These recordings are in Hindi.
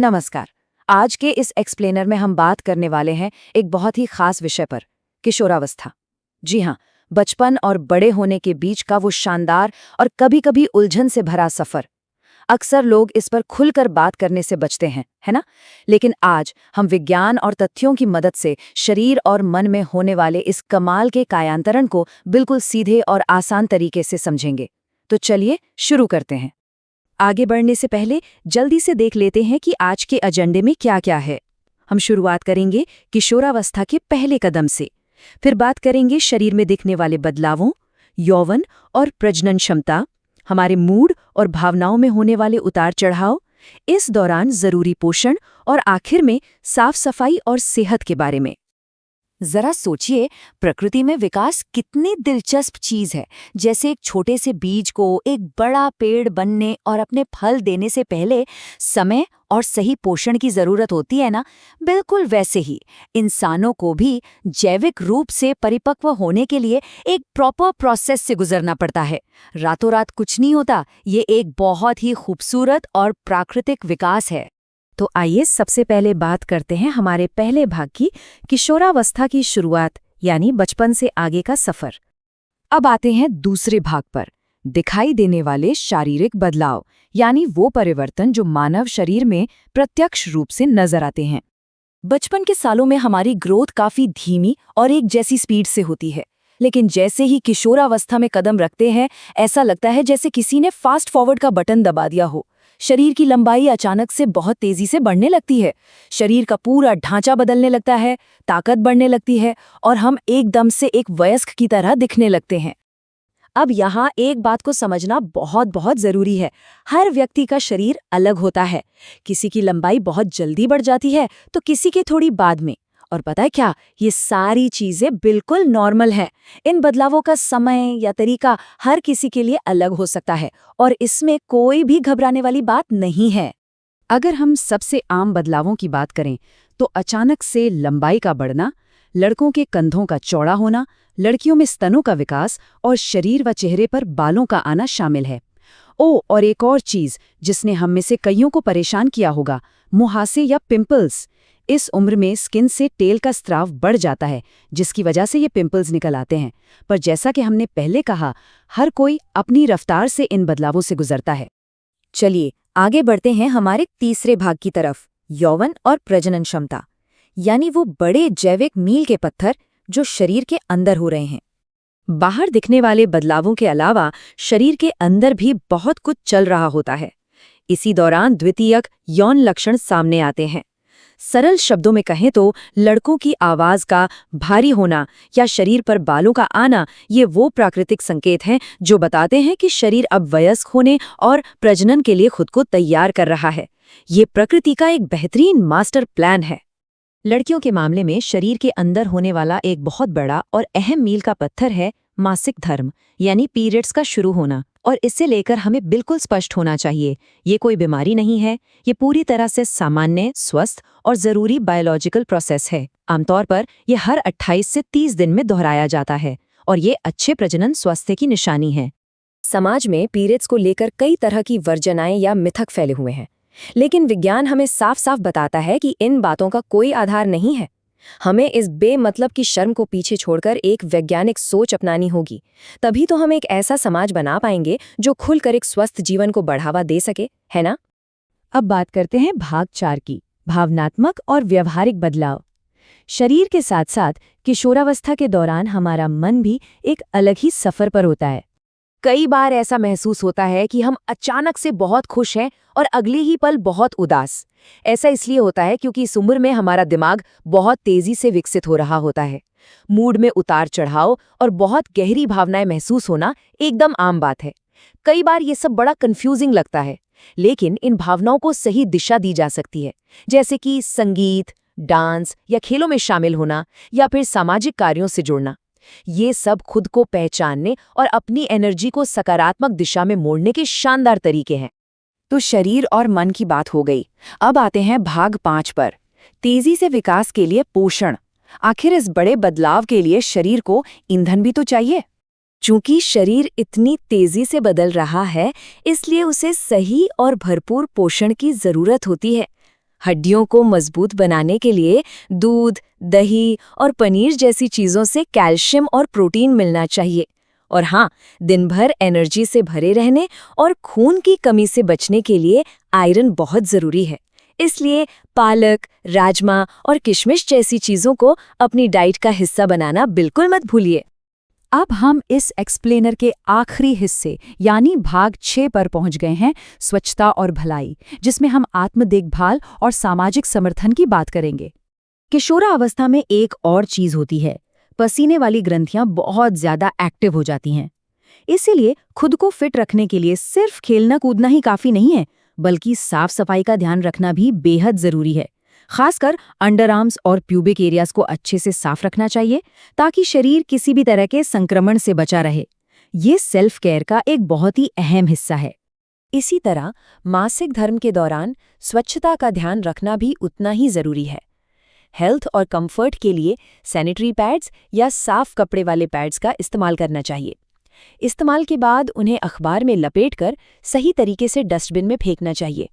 नमस्कार। आज के इस एक्सप्लेनर में हम बात करने वाले हैं एक बहुत ही खास विषय पर, किशोरावस्था। जी हाँ, बचपन और बड़े होने के बीच का वो शानदार और कभी-कभी उलझन से भरा सफर। अक्सर लोग इस पर खुलकर बात करने से बचते हैं, है ना? लेकिन आज हम विज्ञान और तथ्यों की मदद से शरीर और मन में होने वाले इस कमाल के कायांतरण को बिल्कुल सीधे और आसान तरीके से समझेंगे। तो चलिए शुरू करते हैं। आगे बढ़ने से पहले जल्दी से देख लेते हैं कि आज के एजेंडे में क्या-क्या है। हम शुरुआत करेंगे किशोरावस्था के पहले कदम से, फिर बात करेंगे शरीर में दिखने वाले बदलावों, यौवन और प्रजनन क्षमता, हमारे मूड और भावनाओं में होने वाले उतार-चढ़ाव, इस दौरान जरूरी पोषण और आखिर में साफ सफाई और सेहत के बारे में। जरा सोचिए, प्रकृति में विकास कितनी दिलचस्प चीज है। जैसे एक छोटे से बीज को एक बड़ा पेड़ बनने और अपने फल देने से पहले समय और सही पोषण की जरूरत होती है ना, बिल्कुल वैसे ही इंसानों को भी जैविक रूप से परिपक्व होने के लिए एक प्रॉपर प्रोसेस से गुजरना पड़ता है। रातों रात कुछ नहीं होता, ये एक बहुत ही खूबसूरत और प्राकृतिक विकास है। तो आइए सबसे पहले बात करते हैं हमारे पहले भाग की, किशोरावस्था की शुरुआत यानी बचपन से आगे का सफर। अब आते हैं दूसरे भाग पर, दिखाई देने वाले शारीरिक बदलाव यानी वो परिवर्तन जो मानव शरीर में प्रत्यक्ष रूप से नजर आते हैं। बचपन के सालों में हमारी ग्रोथ काफी धीमी और एक जैसी स्पीड से होती है, लेकिन जैसे ही किशोरावस्था में कदम रखते हैं, ऐसा लगता है जैसे किसी ने फास्ट फॉरवर्ड का बटन दबा दिया हो। शरीर की लंबाई अचानक से बहुत तेजी से बढ़ने लगती है, शरीर का पूरा ढांचा बदलने लगता है, ताकत बढ़ने लगती है और हम एकदम से एक वयस्क की तरह दिखने लगते हैं। अब यहाँ एक बात को समझना बहुत बहुत जरूरी है। हर व्यक्ति का शरीर अलग होता है। किसी की लंबाई बहुत जल्दी बढ़ जाती है तो किसी की थोड़ी बाद में। और पता है क्या, ये सारी चीजें बिल्कुल नॉर्मल है। इन बदलावों का समय या तरीका हर किसी के लिए अलग हो सकता है और इसमें कोई भी घबराने वाली बात नहीं है। अगर हम सबसे आम बदलावों की बात करें तो अचानक से लंबाई का बढ़ना, लड़कों के कंधों का चौड़ा होना, लड़कियों में स्तनों का विकास और शरीर व चेहरे पर बालों का आना शामिल है। और एक और चीज जिसने हम में से कईयों को परेशान किया होगा, मुहासे या पिंपल्स। इस उम्र में स्किन से तेल का स्राव बढ़ जाता है, जिसकी वजह से ये पिंपल्स निकल आते हैं। पर जैसा कि हमने पहले कहा, हर कोई अपनी रफ्तार से इन बदलावों से गुजरता है। चलिए आगे बढ़ते हैं हमारे तीसरे भाग की तरफ, यौवन और प्रजनन क्षमता, यानी वो बड़े जैविक मील के पत्थर जो शरीर के अंदर हो रहे हैं। बाहर दिखने वाले बदलावों के अलावा शरीर के अंदर भी बहुत कुछ चल रहा होता है। इसी दौरान द्वितीयक यौन लक्षण सामने आते हैं। सरल शब्दों में कहें तो लड़कों की आवाज का भारी होना या शरीर पर बालों का आना, ये वो प्राकृतिक संकेत हैं जो बताते हैं कि शरीर अब वयस्क होने और प्रजनन के लिए खुद को तैयार कर रहा है। ये प्रकृति का एक बेहतरीन मास्टर प्लान है। लड़कियों के मामले में शरीर के अंदर होने वाला एक बहुत बड़ा और अहम मील का पत्थर है मासिक धर्म यानी पीरियड्स का शुरू होना। और इससे लेकर हमें बिल्कुल स्पष्ट होना चाहिए, ये कोई बीमारी नहीं है, ये पूरी तरह से सामान्य, स्वस्थ और जरूरी बायोलॉजिकल प्रोसेस है। आमतौर पर यह हर 28 से 30 दिन में दोहराया जाता है और ये अच्छे प्रजनन स्वास्थ्य की निशानी है। समाज में पीरियड्स को लेकर कई तरह की वर्जनाएं या मिथक फैले हुए हैं, लेकिन विज्ञान हमें साफ साफ बताता है कि इन बातों का कोई आधार नहीं है। हमें इस बेमतलब की शर्म को पीछे छोड़कर एक वैज्ञानिक सोच अपनानी होगी, तभी तो हम एक ऐसा समाज बना पाएंगे जो खुलकर एक स्वस्थ जीवन को बढ़ावा दे सके, है ना? अब बात करते हैं भाग 4 की, भावनात्मक और व्यवहारिक बदलाव। शरीर के साथ साथ किशोरावस्था के दौरान हमारा मन भी एक अलग ही सफर पर होता है। कई बार ऐसा महसूस होता है कि हम अचानक से बहुत खुश हैं और अगले ही पल बहुत उदास। ऐसा इसलिए होता है क्योंकि इस उम्र में हमारा दिमाग बहुत तेजी से विकसित हो रहा होता है। मूड में उतार चढ़ाव और बहुत गहरी भावनाएं महसूस होना एकदम आम बात है। कई बार ये सब बड़ा कंफ्यूजिंग लगता है, लेकिन इन भावनाओं को सही दिशा दी जा सकती है, जैसे कि संगीत, डांस या खेलों में शामिल होना या फिर सामाजिक कार्यों से जुड़ना। ये सब खुद को पहचानने और अपनी एनर्जी को सकारात्मक दिशा में मोड़ने के शानदार तरीके हैं। तो शरीर और मन की बात हो गई। अब आते हैं भाग 5 पर, तेजी से विकास के लिए पोषण। आखिर इस बड़े बदलाव के लिए शरीर को ईंधन भी तो चाहिए। चूंकि शरीर इतनी तेजी से बदल रहा है, इसलिए उसे सही और भरपूर पोषण की जरूरत होती है। हड्डियों को मजबूत बनाने के लिए दूध, दही और पनीर जैसी चीजों से कैल्शियम और प्रोटीन मिलना चाहिए। और हाँ, दिन भर एनर्जी से भरे रहने और खून की कमी से बचने के लिए आयरन बहुत जरूरी है। इसलिए पालक, राजमा और किशमिश जैसी चीजों को अपनी डाइट का हिस्सा बनाना बिल्कुल मत भूलिए। अब हम इस एक्सप्लेनर के आखिरी हिस्से यानी भाग 6 पर पहुंच गए हैं, स्वच्छता और भलाई, जिसमें हम आत्म देखभाल और सामाजिक समर्थन की बात करेंगे। किशोरावस्था में एक और चीज होती है, पसीने वाली ग्रंथियां बहुत ज्यादा एक्टिव हो जाती हैं। इसीलिए खुद को फिट रखने के लिए सिर्फ खेलना कूदना ही काफी नहीं है, बल्कि साफ सफाई का ध्यान रखना भी बेहद जरूरी है। खासकर अंडर आर्म्स और प्यूबिक एरियाज को अच्छे से साफ रखना चाहिए ताकि शरीर किसी भी तरह के संक्रमण से बचा रहे। ये सेल्फ केयर का एक बहुत ही अहम हिस्सा है। इसी तरह मासिक धर्म के दौरान स्वच्छता का ध्यान रखना भी उतना ही जरूरी है। हेल्थ और कंफर्ट के लिए सैनिटरी पैड्स या साफ कपड़े वाले पैड्स का इस्तेमाल करना चाहिए। इस्तेमाल के बाद उन्हें अखबार में लपेटकर सही तरीके से डस्टबिन में फेंकना चाहिए।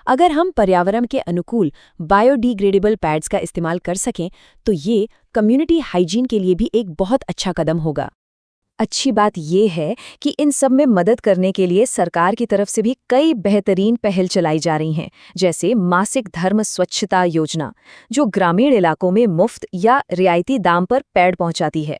अगर हम पर्यावरण के अनुकूल बायोडिग्रेडेबल पैड्स का इस्तेमाल कर सकें तो ये कम्युनिटी हाइजीन के लिए भी एक बहुत अच्छा कदम होगा। अच्छी बात ये है कि इन सब में मदद करने के लिए सरकार की तरफ से भी कई बेहतरीन पहल चलाई जा रही हैं, जैसे मासिक धर्म स्वच्छता योजना, जो ग्रामीण इलाकों में मुफ्त या रियायती दाम पर पैड पहुंचाती है।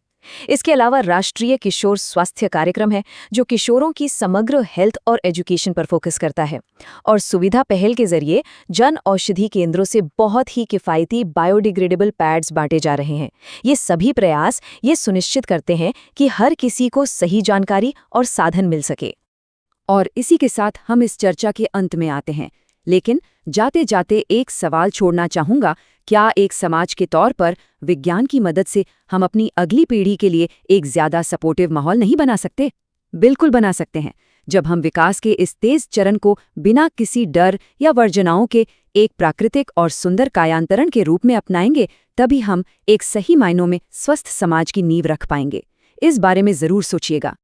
इसके अलावा राष्ट्रीय किशोर स्वास्थ्य कार्यक्रम है, जो किशोरों की समग्र हेल्थ और एजुकेशन पर फोकस करता है। और सुविधा पहल के जरिए जन औषधि केंद्रों से बहुत ही किफ़ायती बायोडिग्रेडेबल पैड्स बांटे जा रहे हैं। ये सभी प्रयास ये सुनिश्चित करते हैं कि हर किसी को सही जानकारी और साधन मिल सके। और इसी के साथ हम इस चर्चा के अंत में आते हैं, लेकिन जाते जाते एक सवाल छोड़ना चाहूंगा। क्या एक समाज के तौर पर विज्ञान की मदद से हम अपनी अगली पीढ़ी के लिए एक ज्यादा सपोर्टिव माहौल नहीं बना सकते? बिल्कुल बना सकते हैं। जब हम विकास के इस तेज चरण को बिना किसी डर या वर्जनाओं के एक प्राकृतिक और सुंदर कायांतरण के रूप में अपनाएंगे, तभी हम एक सही मायनों में स्वस्थ समाज की नींव रख पाएंगे। इस बारे में जरूर सोचिएगा।